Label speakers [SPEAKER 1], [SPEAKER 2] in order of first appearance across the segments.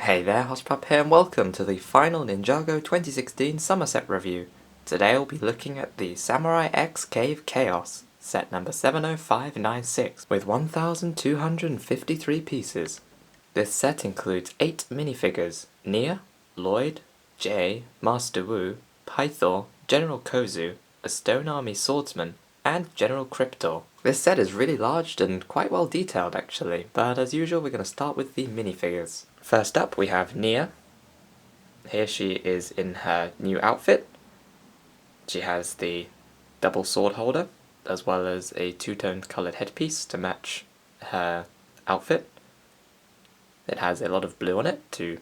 [SPEAKER 1] Hey there, Hoshpup here, and welcome to the final Ninjago 2016 summer set review. Today we'll be looking at the Samurai X Cave Chaos, set number 70596, with 1,253 pieces. This set includes 8 minifigures: Nia, Lloyd, Jay, Master Wu, Pythor, General Kozu, a Stone Army Swordsman, and General Cryptor. This set is really large and quite well detailed actually, but as usual we're going to start with the minifigures. First up we have Nia. Here she is in her new outfit. She has the double sword holder, as well as a two-toned coloured headpiece to match her outfit. It has a lot of blue on it to,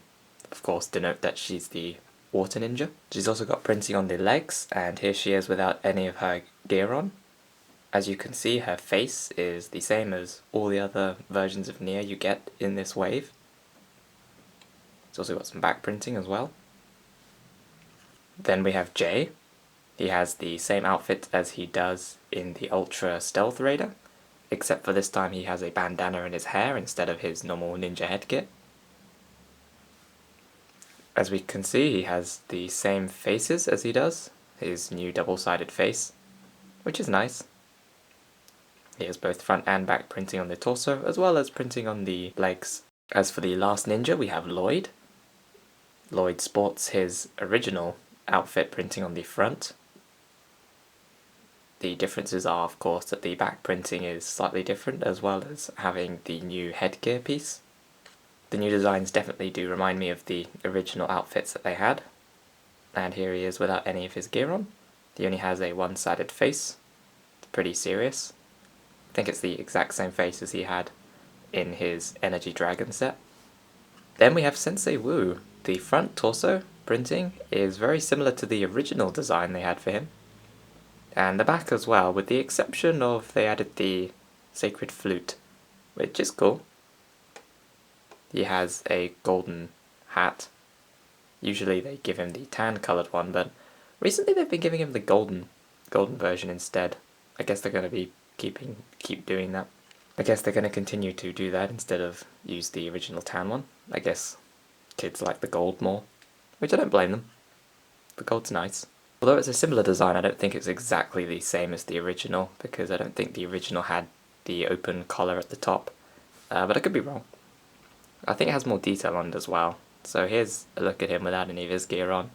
[SPEAKER 1] of course, denote that she's the water ninja. She's also got printing on the legs, and here she is without any of her gear on. As you can see, her face is the same as all the other versions of Nia you get in this wave. It's also got some back printing as well. Then we have Jay. He has the same outfit as he does in the Ultra Stealth Raider, except for this time he has a bandana in his hair instead of his normal ninja headgear. As we can see, he has the same faces as he does, his new double-sided face, which is nice. He has both front and back printing on the torso, as well as printing on the legs. As for the last ninja, we have Lloyd. Lloyd sports his original outfit printing on the front. The differences are, of course, that the back printing is slightly different, as well as having the new headgear piece. The new designs definitely do remind me of the original outfits that they had. And here he is without any of his gear on. He only has a one-sided face. It's pretty serious. I think it's the exact same face as he had in his Energy Dragon set. Then we have Sensei Wu. The front torso printing is very similar to the original design they had for him. And the back as well, with the exception of they added the sacred flute, which is cool. He has a golden hat. Usually they give him the tan coloured one, but recently they've been giving him the golden version instead. I guess they're going to be keep doing that. I guess they're going to continue to do that instead of use the original tan one. I guess kids like the gold more, which I don't blame them. The gold's nice. Although it's a similar design, I don't think it's exactly the same as the original, because I don't think the original had the open collar at the top. But I could be wrong. I think it has more detail on it as well. So here's a look at him without any of his gear on.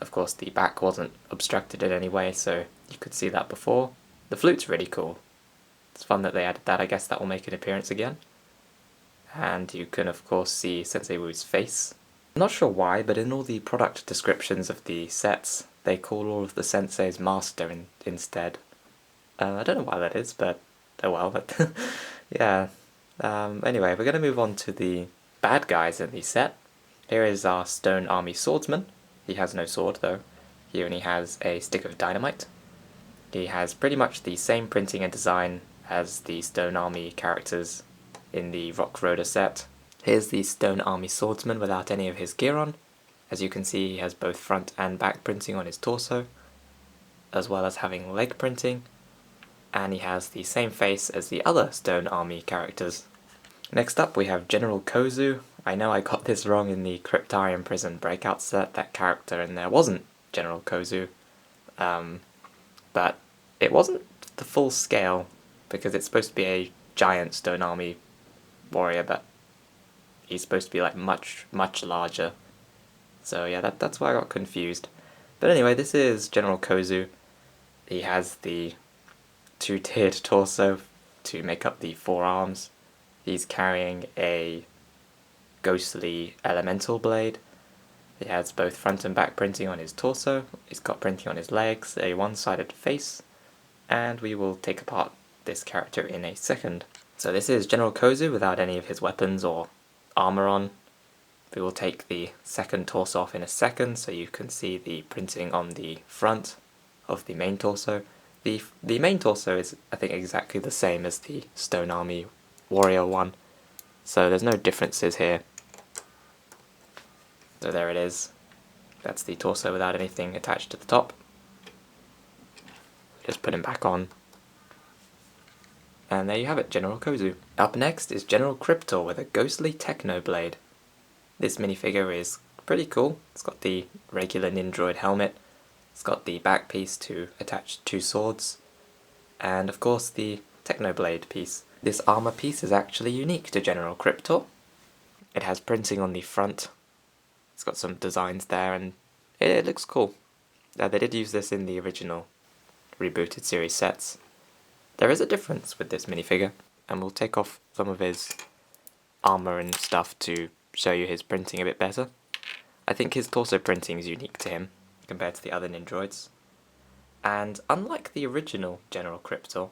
[SPEAKER 1] Of course the back wasn't obstructed in any way, so you could see that before. The flute's really cool. It's fun that they added that. I guess that will make an appearance again. And you can of course see Sensei Wu's face. I'm not sure why, but in all the product descriptions of the sets, they call all of the senseis master instead. I don't know why that is, but oh well. But yeah. Anyway, we're going to move on to the bad guys in the set. Here is our Stone Army Swordsman. He has no sword though. He only has a stick of dynamite. He has pretty much the same printing and design as the Stone Army characters in the Rock Roader set. Here's the Stone Army Swordsman without any of his gear on. As you can see, he has both front and back printing on his torso, as well as having leg printing, and he has the same face as the other Stone Army characters. Next up we have General Kozu. I know I got this wrong in the Cryptor Prison Breakout set. That character in there wasn't General Kozu, but it wasn't the full scale, because it's supposed to be a giant Stone Army warrior, but he's supposed to be like much larger. So yeah, that's why I got confused. But anyway, this is General Kozu. He has the two-tiered torso to make up the forearms. He's carrying a ghostly elemental blade. He has both front and back printing on his torso. He's got printing on his legs, a one-sided face, and we will take apart this character in a second. So this is General Kozu without any of his weapons or armor on. We will take the second torso off in a second so you can see the printing on the front of the main torso. The main torso is, I think, exactly the same as the Stone Army Warrior one, so there's no differences here. So there it is. That's the torso without anything attached to the top. Just put him back on. And there you have it, General Kozu. Up next is General Cryptor with a ghostly techno blade. This minifigure is pretty cool. It's got the regular Nindroid helmet, it's got the back piece to attach 2 swords, and of course the Technoblade piece. This armour piece is actually unique to General Cryptor. It has printing on the front, it's got some designs there, and it looks cool. They did use this in the original rebooted series sets. There is a difference with this minifigure, and we'll take off some of his armour and stuff to show you his printing a bit better. I think his torso printing is unique to him compared to the other Nindroids. And unlike the original General Cryptor,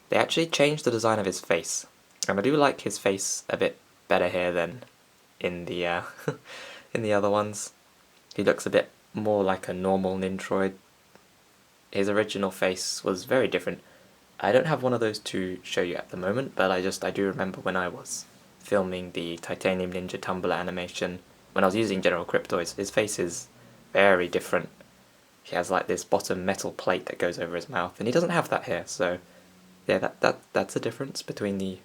[SPEAKER 1] they actually changed the design of his face. And I do like his face a bit better here than in the in the other ones. He looks a bit more like a normal Nindroid. His original face was very different. I don't have one of those to show you at the moment, but I do remember when I was filming the Titanium Ninja Tumbler animation, when I was using General Cryptor, his face is very different. He has like this bottom metal plate that goes over his mouth, and he doesn't have that here, so yeah, that's a difference between the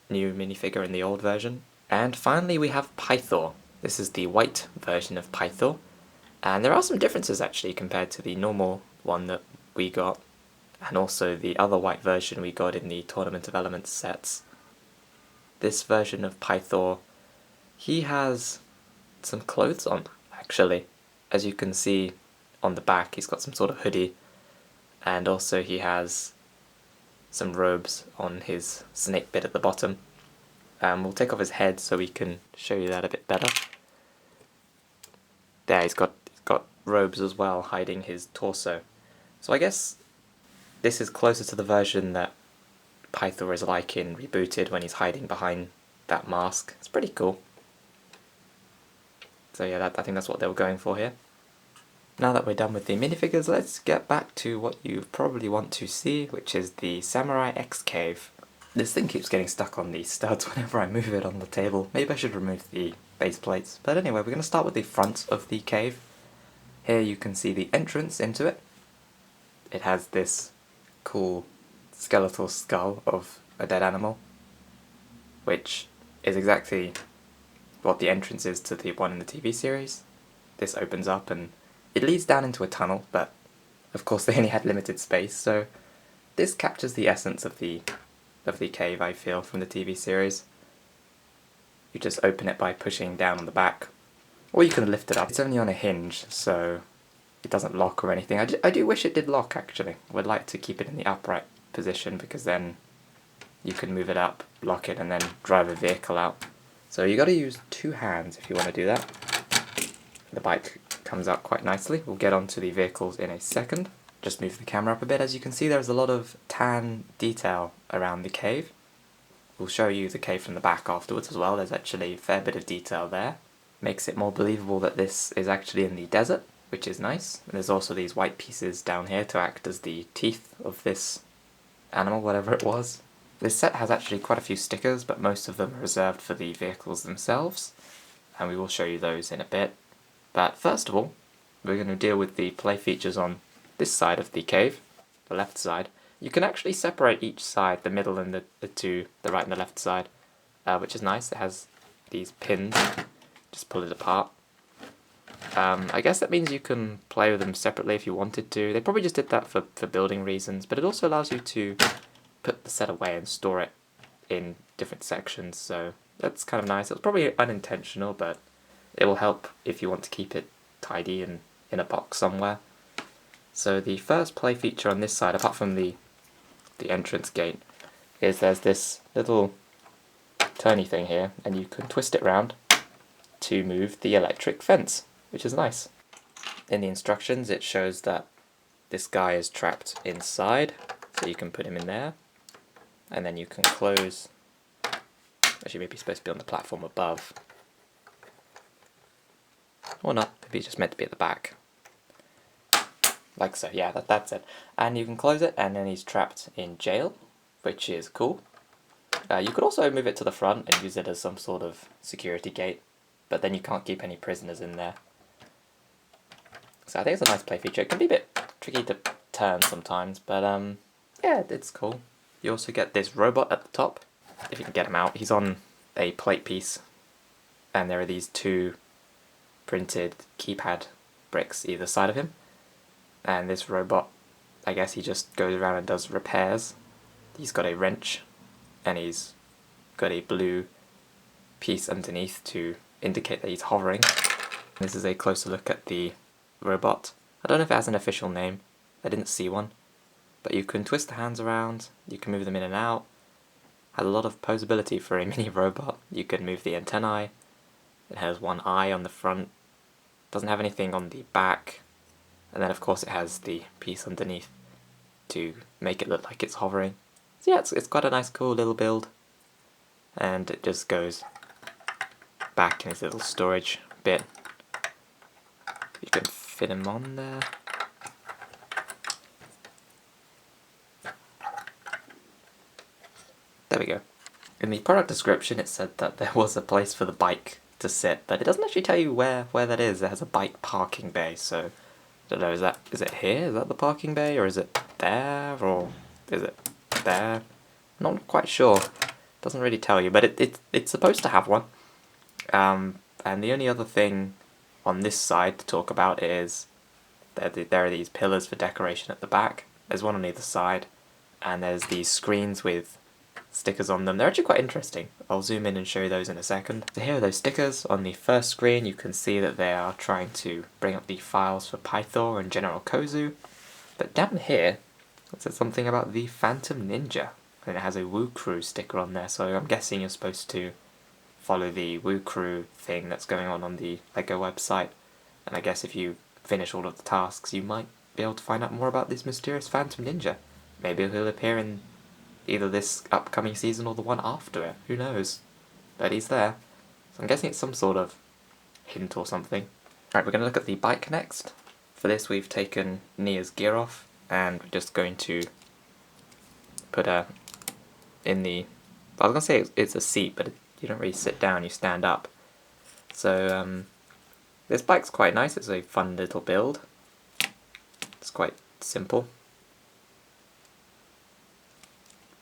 [SPEAKER 1] new minifigure and the old version. And finally we have Pythor. This is the white version of Pythor, and there are some differences actually compared to the normal one that we got, and also the other white version we got in the Tournament of Elements sets. This version of Pythor, he has some clothes on, actually. As you can see on the back, he's got some sort of hoodie, and also he has some robes on his snake bit at the bottom. We'll take off his head so we can show you that a bit better. There, he's got robes as well, hiding his torso. So I guess this is closer to the version that Pythor is like in Rebooted, when he's hiding behind that mask. It's pretty cool. So yeah, I think that's what they were going for here. Now that we're done with the minifigures, let's get back to what you probably want to see, which is the Samurai X Cave. This thing keeps getting stuck on the studs whenever I move it on the table. Maybe I should remove the base plates. But anyway, we're going to start with the front of the cave. Here you can see the entrance into it. It has this cool skeletal skull of a dead animal, which is exactly what the entrance is to the one in the TV series. This opens up and it leads down into a tunnel, but of course they only had limited space, so this captures the essence of the cave, I feel, from the TV series. You just open it by pushing down on the back, or you can lift it up. It's only on a hinge, so it doesn't lock or anything. I do wish it did lock, actually. I would like to keep it in the upright position, because then you can move it up, lock it, and then drive a vehicle out. So you got to use 2 hands if you want to do that. The bike comes up quite nicely. We'll get onto the vehicles in a second. Just move the camera up a bit. As you can see, there's a lot of tan detail around the cave. We'll show you the cave from the back afterwards as well. There's actually a fair bit of detail there. Makes it more believable that this is actually in the desert, which is nice. And there's also these white pieces down here to act as the teeth of this animal, whatever it was. This set has actually quite a few stickers, but most of them are reserved for the vehicles themselves, and we will show you those in a bit. But first of all, we're going to deal with the play features on this side of the cave, the left side. You can actually separate each side, the middle and the two, the right and the left side, which is nice. It has these pins, just pull it apart. I guess that means you can play with them separately if you wanted to. They probably just did that for building reasons, but it also allows you to put the set away and store it in different sections, so that's kind of nice. It's probably unintentional, but it will help if you want to keep it tidy and in a box somewhere. So the first play feature on this side, apart from the entrance gate, is there's this little turny thing here, and you can twist it round to move the electric fence, which is nice. In the instructions it shows that this guy is trapped inside, so you can put him in there, and then you can close. Actually, maybe he's supposed to be on the platform above. Or not, maybe he's just meant to be at the back. Like so, yeah, that's it. And you can close it, and then he's trapped in jail, which is cool. You could also move it to the front and use it as some sort of security gate, but then you can't keep any prisoners in there. So I think it's a nice play feature. It can be a bit tricky to turn sometimes, but yeah, it's cool. You also get this robot at the top, if you can get him out. He's on a plate piece, and there are these two printed keypad bricks either side of him. And this robot, I guess he just goes around and does repairs. He's got a wrench, and he's got a blue piece underneath to indicate that he's hovering. This is a closer look at the robot. I don't know if it has an official name, I didn't see one. But you can twist the hands around, you can move them in and out. Has a lot of posability for a mini robot. You can move the antennae. It has one eye on the front. Doesn't have anything on the back. And then of course it has the piece underneath to make it look like it's hovering. So yeah, it's quite a nice cool little build. And it just goes back in its little storage bit. You can fit him on there. There we go. In the product description it said that there was a place for the bike to sit, but it doesn't actually tell you where that is. It has a bike parking bay, so I don't know, is it here? Is that the parking bay, or is it there, or is it there? Not quite sure. Doesn't really tell you, but it's supposed to have one. And the only other thing on this side to talk about is that there are these pillars for decoration at the back. There's one on either side, and there's these screens with stickers on them. They're actually quite interesting. I'll zoom in and show you those in a second. So here are those stickers. On the first screen you can see that they are trying to bring up the files for Pythor and General Kozu. But down here it says something about the Phantom Ninja, and it has a Woo Crew sticker on there, so I'm guessing you're supposed to follow the Woo Crew thing that's going on the LEGO website, and I guess if you finish all of the tasks you might be able to find out more about this mysterious Phantom Ninja. Maybe he'll appear in either this upcoming season or the one after it, who knows? But he's there, so I'm guessing it's some sort of hint or something. Alright, we're going to look at the bike next. For this we've taken Nia's gear off, and we're just going to put her in the... I was going to say it's a seat, but you don't really sit down, you stand up. So this bike's quite nice, it's a fun little build. It's quite simple.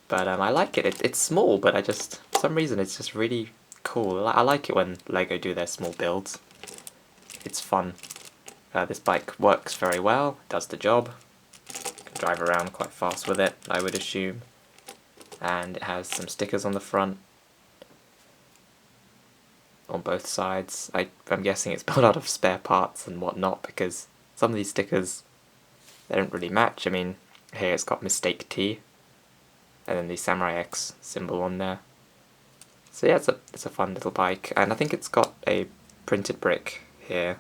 [SPEAKER 1] But I like it. It's small, but for some reason it's just really cool. I like it when LEGO do their small builds. It's fun. This bike works very well, does the job. You can drive around quite fast with it, I would assume. And it has some stickers on the front. On both sides. I'm guessing it's built out of spare parts and whatnot, because some of these stickers, they don't really match. I mean, here it's got Mistake T, and then the Samurai X symbol on there. So yeah, it's a fun little bike, and I think it's got a printed brick here.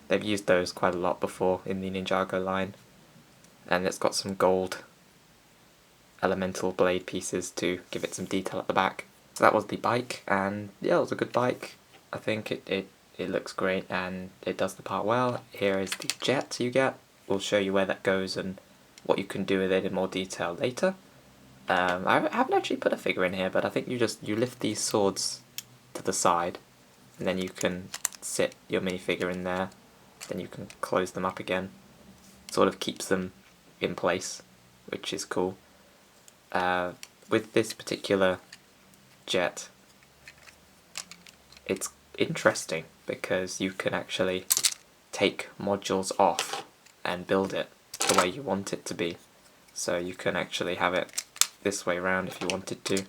[SPEAKER 1] They've used those quite a lot before in the Ninjago line, and it's got some gold elemental blade pieces to give it some detail at the back. So that was the bike, and yeah, it was a good bike. I think it looks great and it does the part well. Here is the jet you get. We'll show you where that goes and what you can do with it in more detail later. I haven't actually put a figure in here, but I think you lift these swords to the side, and then you can sit your minifigure in there, then you can close them up again. Sort of keeps them in place, which is cool. With this particular jet, it's interesting because you can actually take modules off and build it the way you want it to be. So you can actually have it this way round if you wanted to.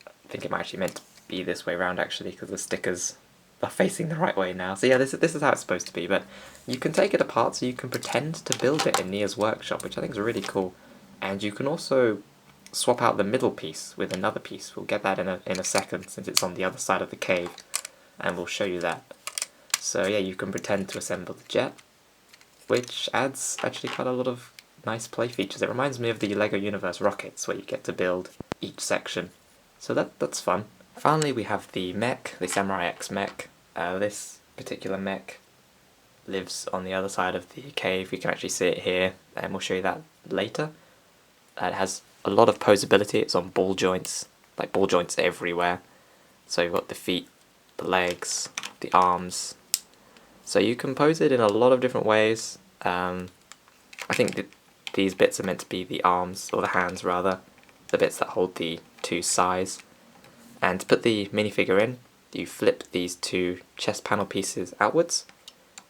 [SPEAKER 1] I think it might actually meant to be this way round actually, because the stickers are facing the right way now. So yeah, this is how it's supposed to be, but you can take it apart so you can pretend to build it in Nia's workshop, which I think is really cool. And you can also swap out the middle piece with another piece. We'll get that in a second, since it's on the other side of the cave, and we'll show you that. So yeah, you can pretend to assemble the jet, which adds actually quite a lot of nice play features. It reminds me of the LEGO Universe rockets, where you get to build each section. So that's fun. Finally we have the mech, the Samurai X mech. This particular mech lives on the other side of the cave. You can actually see it here, and we'll show you that later. It has a lot of posability. It's on ball joints, like ball joints everywhere. So you've got the feet, the legs, the arms. So you can pose it in a lot of different ways. I think These bits are meant to be the arms, or the hands rather, the bits that hold the two sides. And to put the minifigure in, you flip these two chest panel pieces outwards,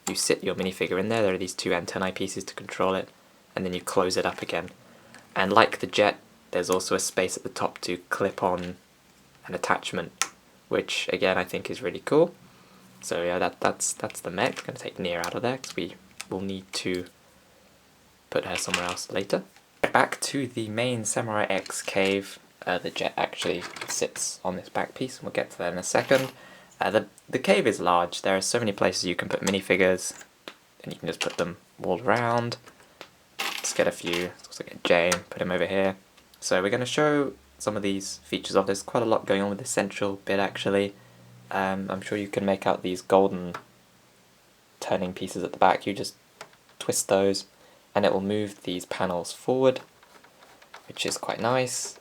[SPEAKER 1] you sit your minifigure in there are these two antennae pieces to control it, and then you close it up again. And like the jet, there's also a space at the top to clip on an attachment, which again I think is really cool. So yeah, that's the mech. I'm going to take Nia out of there because we will need to put her somewhere else later. Back to the main Samurai X cave. The jet actually sits on this back piece, and we'll get to that in a second. The cave is large. There are so many places you can put minifigures, and you can just put them all around. Let's get a few. Let's also get Jay and put him over here. So we're going to show some of these features of. There's quite a lot going on with the central bit actually. I'm sure you can make out these golden turning pieces at the back. You just twist those, and it will move these panels forward, which is quite nice.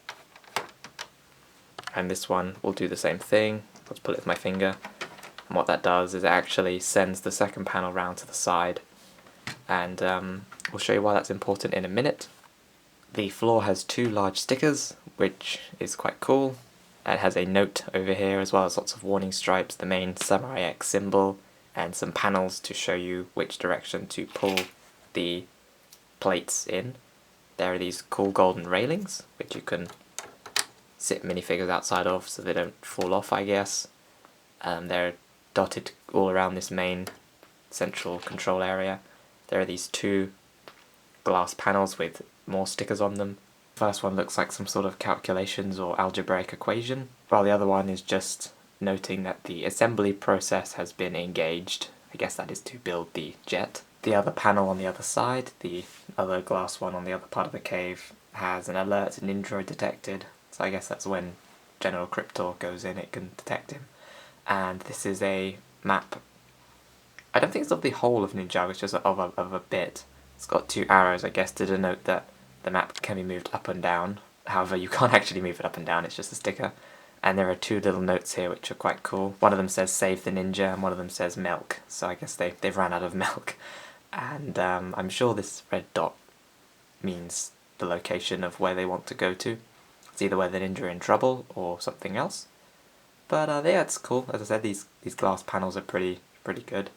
[SPEAKER 1] And this one will do the same thing. Let's pull it with my finger, and what that does is it actually sends the second panel round to the side, and we'll show you why that's important in a minute. The floor has two large stickers, which is quite cool. It has a note over here as well as lots of warning stripes, the main Samurai X symbol, and some panels to show you which direction to pull the plates in. There are these cool golden railings, which you can sit minifigures outside of so they don't fall off, I guess. They're dotted all around this main central control area. There are these two glass panels with more stickers on them. The first one looks like some sort of calculations or algebraic equation, while the other one is just noting that the assembly process has been engaged. I guess that is to build the jet. The other panel on the other side, the other glass one on the other part of the cave, has an alert Ninjago detected. So I guess that's when General Cryptor goes in, it can detect him. And this is a map. I don't think it's of the whole of Ninjago, it's just of a bit. It's got two arrows, I guess, to denote that the map can be moved up and down. However, you can't actually move it up and down, it's just a sticker. And there are two little notes here which are quite cool. One of them says save the ninja, and one of them says milk. So I guess they've ran out of milk. And I'm sure this red dot means the location of where they want to go to. It's either where the ninja are in trouble or something else. But yeah, it's cool. As I said, these glass panels are pretty good.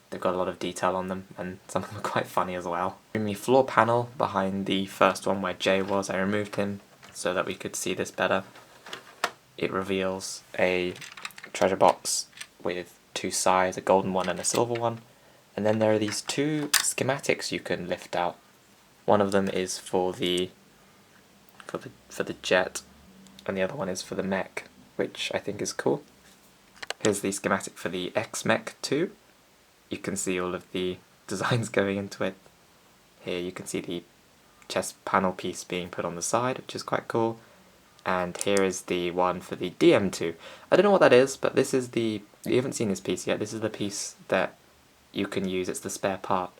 [SPEAKER 1] They've got a lot of detail on them, and some of them are quite funny as well. In the floor panel behind the first one where Jay was, I removed him so that we could see this better. It reveals a treasure box with two sides, a golden one and a silver one. And then there are these two schematics you can lift out. One of them is for the jet, and the other one is for the mech, which I think is cool. Here's the schematic for the X-Mech 2. You can see all of the designs going into it. Here you can see the chest panel piece being put on the side, which is quite cool. And here is the one for the DM2. I don't know what that is, but this is you haven't seen this piece yet. This is the piece that you can use. It's the spare part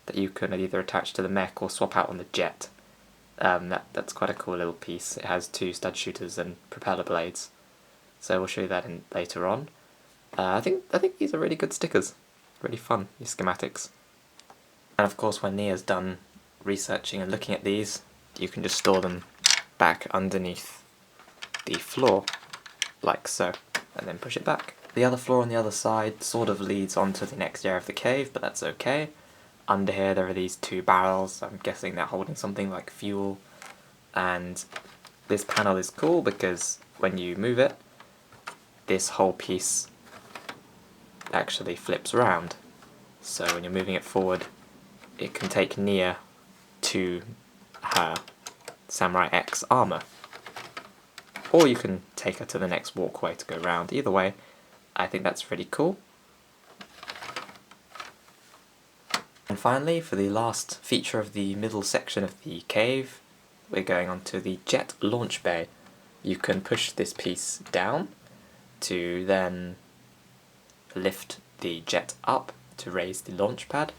[SPEAKER 1] that you can either attach to the mech or swap out on the jet. That's quite a cool little piece. It has two stud shooters and propeller blades. So we'll show you that later on. I think these are really good stickers. Really fun, these schematics. And of course when Nia's done researching and looking at these, you can just store them back underneath the floor, like so, and then push it back. The other floor on the other side sort of leads onto the next area of the cave, but that's okay. Under here there are these two barrels. I'm guessing they're holding something like fuel. And this panel is cool because when you move it, this whole piece actually flips around. So when you're moving it forward, it can take Nia to her Samurai X armor. Or you can take her to the next walkway to go round. Either way, I think that's really cool. And finally, for the last feature of the middle section of the cave, we're going on to the jet launch bay. You can push this piece down to then lift the jet up to raise the launch pad.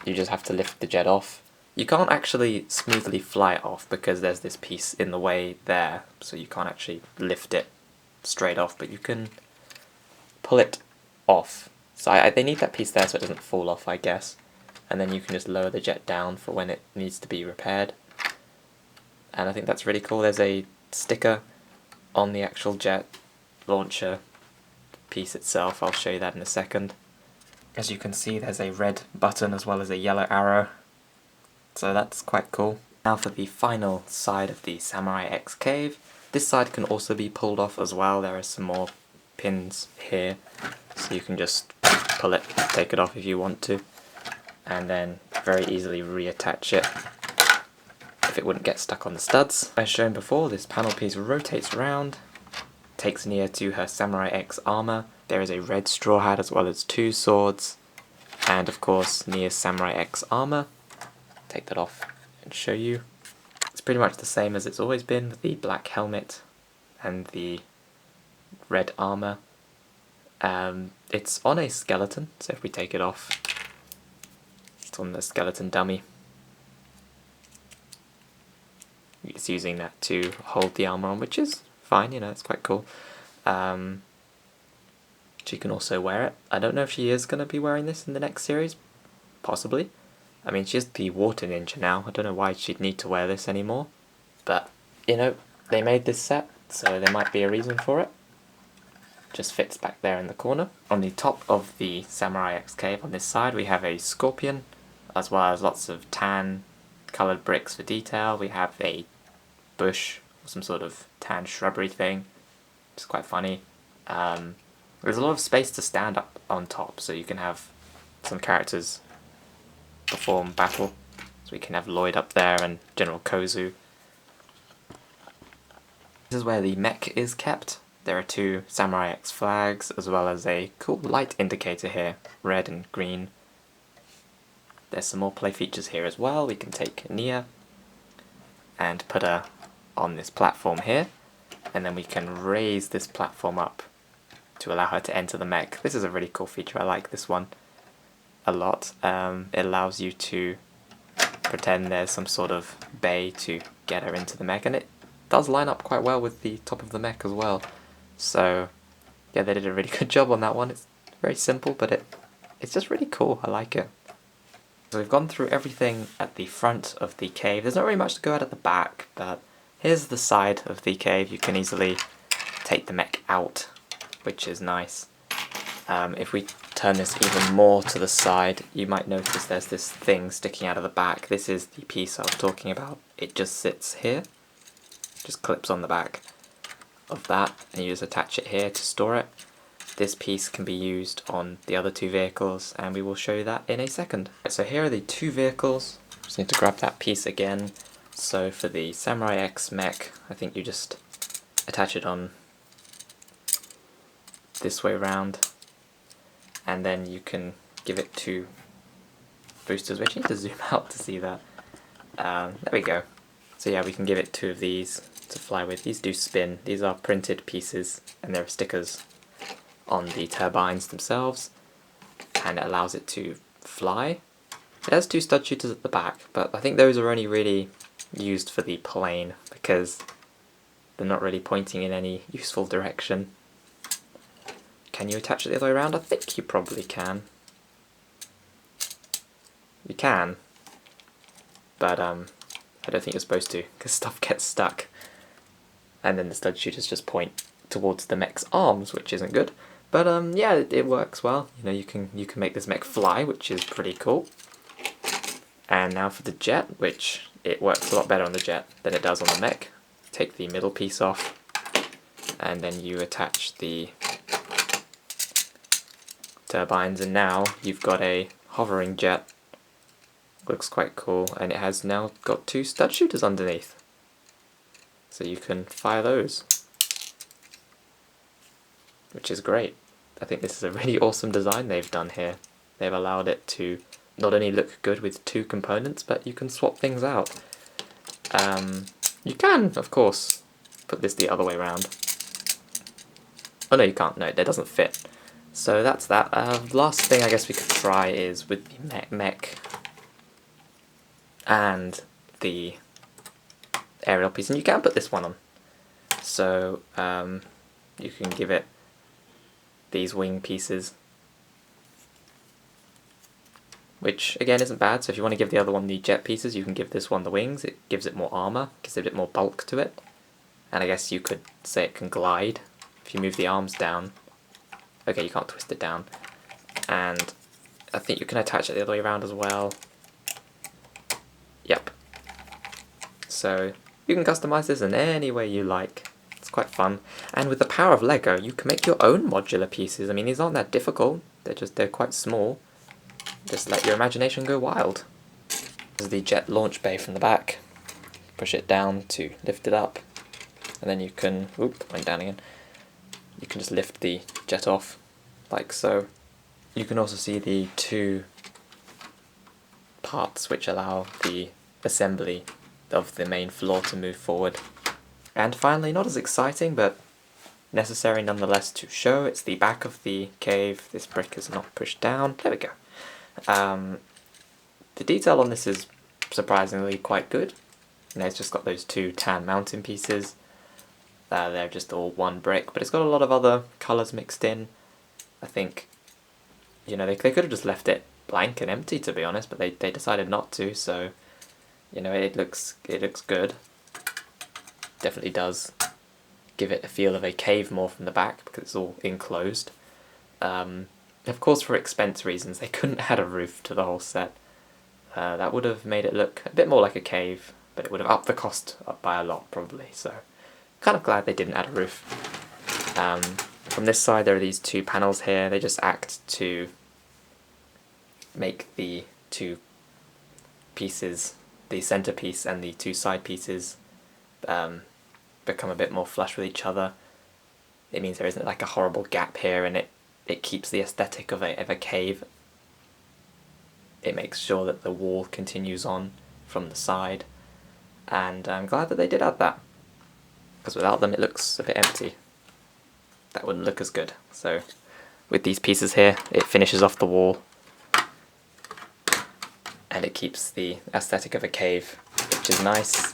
[SPEAKER 1] You just have to lift the jet off. You can't actually smoothly fly it off because there's this piece in the way there, so you can't actually lift it straight off, but you can pull it off. So they need that piece there so it doesn't fall off, I guess. and then you can just lower the jet down for when it needs to be repaired. And I think that's really cool. There's a sticker on the actual jet launcher piece itself. I'll show you that in a second. As you can see, there's a red button as well as a yellow arrow, so that's quite cool. Now for the final side of the Samurai X cave. This side can also be pulled off as well. There are some more pins here, so you can just pull it, take it off if you want to, and then very easily reattach it if it wouldn't get stuck on the studs. As shown before, this panel piece rotates around, takes Nia to her Samurai X armor. There is a red straw hat as well as 2 swords, and of course Nia's Samurai X armor. Take that off and show you. It's pretty much the same as it's always been, with the black helmet and the red armor. It's on a skeleton, so if we take it off, it's on the skeleton dummy. It's using that to hold the armor on, which is fine, you know, it's quite cool. She can also wear it. I don't know if she is going to be wearing this in the next series. Possibly. I mean, she's the water ninja now. I don't know why she'd need to wear this anymore. But, you know, they made this set, so there might be a reason for it. Just fits back there in the corner. On the top of the Samurai X cave on this side, we have a scorpion, as well as lots of tan coloured bricks for detail. We have a bush, or some sort of tan shrubbery thing, which is quite funny. There's a lot of space to stand up on top, so you can have some characters perform battle. So we can have Lloyd up there and General Kozu. This is where the mech is kept. There are 2 Samurai X flags, as well as a cool light indicator here, red and green. There's some more play features here as well. We can take Nia and put her on this platform here, and then we can raise this platform up to allow her to enter the mech. This is a really cool feature. I like this one a lot. It allows you to pretend there's some sort of bay to get her into the mech, and it does line up quite well with the top of the mech as well. So yeah, they did a really good job on that one. It's very simple, but it's just really cool. I like it. So we've gone through everything at the front of the cave. There's not really much to go at the back, but here's the side of the cave. You can easily take the mech out, which is nice. If we turn this even more to the side, you might notice there's this thing sticking out of the back. This is the piece I was talking about. It just sits here, just clips on the back of that, and you just attach it here to store it. This piece can be used on the other 2 vehicles, and we will show you that in a second. So here are the 2 vehicles. Just need to grab that piece again. So for the Samurai X mech, I think you just attach it on this way around, and then you can give it 2 boosters. We actually need to zoom out to see that. There we go. So yeah, we can give it 2 of these to fly with. These do spin. These are printed pieces, and there are stickers on the turbines themselves, and it allows it to fly. It has 2 stud shooters at the back, but I think those are only really used for the plane because they're not really pointing in any useful direction. Can you attach it the other way around? I think you probably can. You can, but I don't think you're supposed to, because stuff gets stuck. And then the stud shooters just point towards the mech's arms, which isn't good. But yeah, it works well. You know, you can make this mech fly, which is pretty cool. And now for the jet, which it works a lot better on the jet than it does on the mech. Take the middle piece off, and then you attach the turbines, and now you've got a hovering jet. Looks quite cool, and it has now got 2 stud shooters underneath, so you can fire those, which is great. I think this is a really awesome design they've done here. They've allowed it to not only look good with 2 components, but you can swap things out. You can, of course, put this the other way around. Oh no, you can't. No, it doesn't fit. So that's that. Last thing I guess we could try is with the mech and the aerial piece, and you can put this one on. So you can give it these wing pieces, which again isn't bad. So if you want to give the other one the jet pieces, you can give this one the wings. It gives it more armor, gives it a bit more bulk to it. And I guess you could say it can glide if you move the arms down. Okay, you can't twist it down. And I think you can attach it the other way around as well. Yep. So you can customize this in any way you like. It's quite fun. And with the power of Lego, you can make your own modular pieces. I mean, these aren't that difficult. They're quite small. Just let your imagination go wild. This is the jet launch bay from the back. Push it down to lift it up. And then you can, oop, went down again. You can just lift the jet off, like so. You can also see the two parts which allow the assembly of the main floor to move forward. And finally, not as exciting, but necessary nonetheless to show, it's the back of the cave. This brick is not pushed down. There we go. The detail on this is surprisingly quite good. You know, it's just got those two tan mountain pieces. They're just all one brick, but it's got a lot of other colours mixed in. I think, you know, they could have just left it blank and empty, to be honest, but they decided not to, so, you know, it looks good. Definitely does give it a feel of a cave more from the back, because it's all enclosed. Of course, for expense reasons, they couldn't add a roof to the whole set. That would have made it look a bit more like a cave, but it would have upped the cost up by a lot, probably, so kind of glad they didn't add a roof. From this side there are these two panels here. They just act to make the two pieces, the centerpiece and the two side pieces, become a bit more flush with each other. It means there isn't like a horrible gap here, and it keeps the aesthetic of a cave. It makes sure that the wall continues on from the side, and I'm glad that they did add that, because without them it looks a bit empty. That wouldn't look as good. So with these pieces here, it finishes off the wall and it keeps the aesthetic of a cave, which is nice.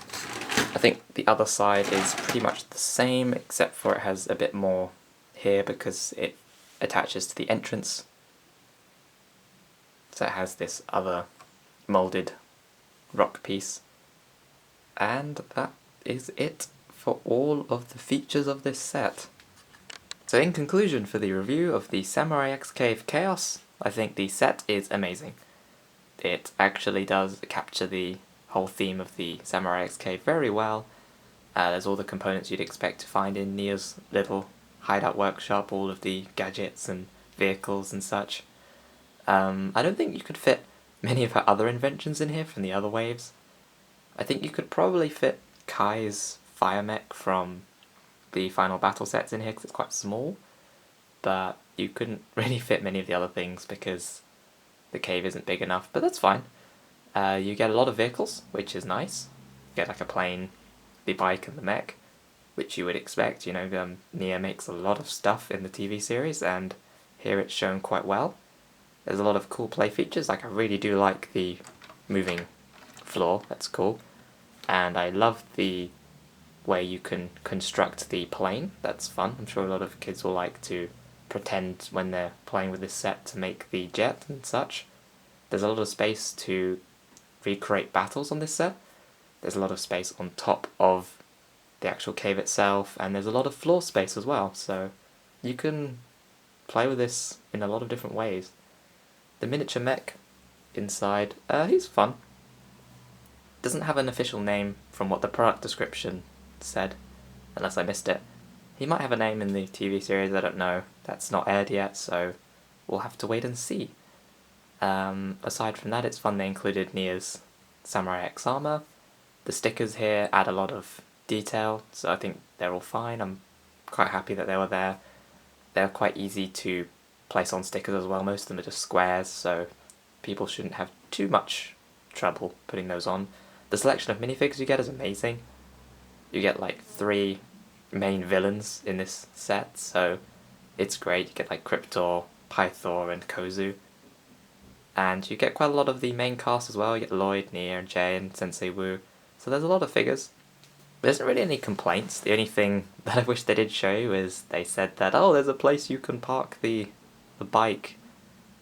[SPEAKER 1] I think the other side is pretty much the same, except for it has a bit more here because it attaches to the entrance. So it has this other moulded rock piece. And that is it for all of the features of this set. So in conclusion, for the review of the Samurai X Cave Chaos, I think the set is amazing. It actually does capture the whole theme of the Samurai X Cave very well. There's all the components you'd expect to find in Nia's little hideout workshop, all of the gadgets and vehicles and such. I don't think you could fit many of her other inventions in here from the other waves. I think you could probably fit Kai's fire mech from the final battle sets in here because it's quite small, but you couldn't really fit many of the other things because the cave isn't big enough, but that's fine. You get a lot of vehicles, which is nice. You get like a plane, the bike and the mech, which you would expect. You know, Nia makes a lot of stuff in the TV series, and here it's shown quite well. There's a lot of cool play features, like I really do like the moving floor, that's cool. And I love the way you can construct the plane, that's fun. I'm sure a lot of kids will like to pretend when they're playing with this set to make the jet and such. There's a lot of space to recreate battles on this set. There's a lot of space on top of the actual cave itself, and there's a lot of floor space as well, so you can play with this in a lot of different ways. The miniature mech inside, he's fun. Doesn't have an official name from what the product description said, unless I missed it. He might have a name in the TV series, I don't know. That's not aired yet, so we'll have to wait and see. Aside from that, it's fun they included Nia's Samurai X armor. The stickers here add a lot of detail, so I think they're all fine. I'm quite happy that they were there. They're quite easy to place on stickers as well. Most of them are just squares, so people shouldn't have too much trouble putting those on. The selection of minifigures you get is amazing. You get like 3 main villains in this set, so it's great. You get like Cryptor, Pythor and Kozu. And you get quite a lot of the main cast as well. You get Lloyd, Nia and Jay and Sensei Wu. So there's a lot of figures. There isn't really any complaints. The only thing that I wish they did show you is they said that, oh, there's a place you can park the bike.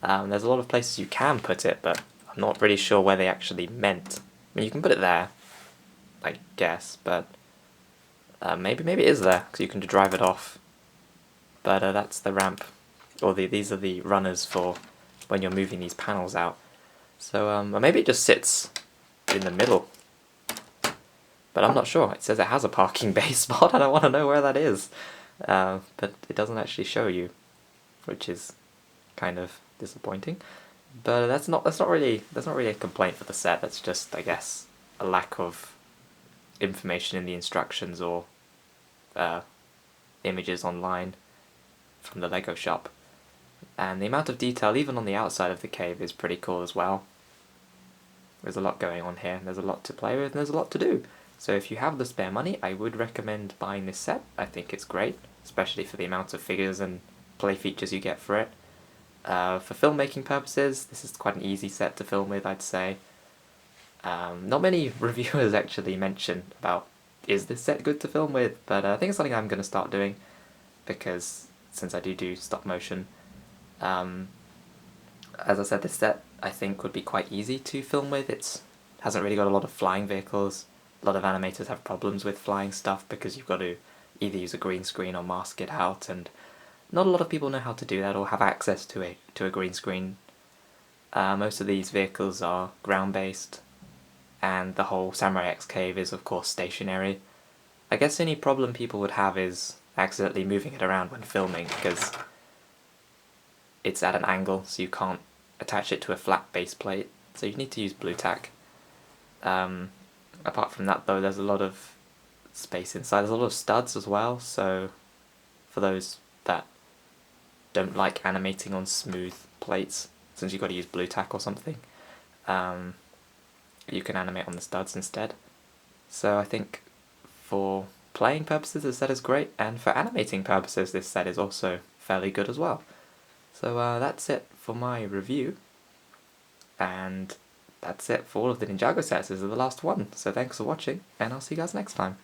[SPEAKER 1] There's a lot of places you can put it, but I'm not really sure where they actually meant. I mean, you can put it there, I guess, but maybe it is there, because you can drive it off. But that's the ramp, or these are the runners for when you're moving these panels out. So or maybe it just sits in the middle. But I'm not sure. It says it has a parking bay spot, and I want to know where that is. But it doesn't actually show you, which is kind of disappointing. But that's not really a complaint for the set. That's just, I guess, a lack of information in the instructions or images online from the Lego shop. And the amount of detail, even on the outside of the cave, is pretty cool as well. There's a lot going on here. There's a lot to play with, and there's a lot to do. So if you have the spare money, I would recommend buying this set. I think it's great, especially for the amount of figures and play features you get for it. For filmmaking purposes, this is quite an easy set to film with, I'd say. Not many reviewers actually mention about, is this set good to film with, but I think it's something I'm going to start doing, because since I do stop motion, as I said, this set I think would be quite easy to film with. It hasn't really got a lot of flying vehicles. A lot of animators have problems with flying stuff because you've got to either use a green screen or mask it out, and not a lot of people know how to do that or have access to a green screen. Most of these vehicles are ground-based, and the whole Samurai X cave is of course stationary. I guess any problem people would have is accidentally moving it around when filming, because it's at an angle, so you can't attach it to a flat base plate, so you need to use blue tack. Apart from that though, there's a lot of space inside. There's a lot of studs as well, so for those that don't like animating on smooth plates, since you've got to use blue tack or something, you can animate on the studs instead. So I think for playing purposes this set is great, and for animating purposes this set is also fairly good as well. So that's it for my review, and that's it for all of the Ninjago sets. This is the last one, so thanks for watching, and I'll see you guys next time.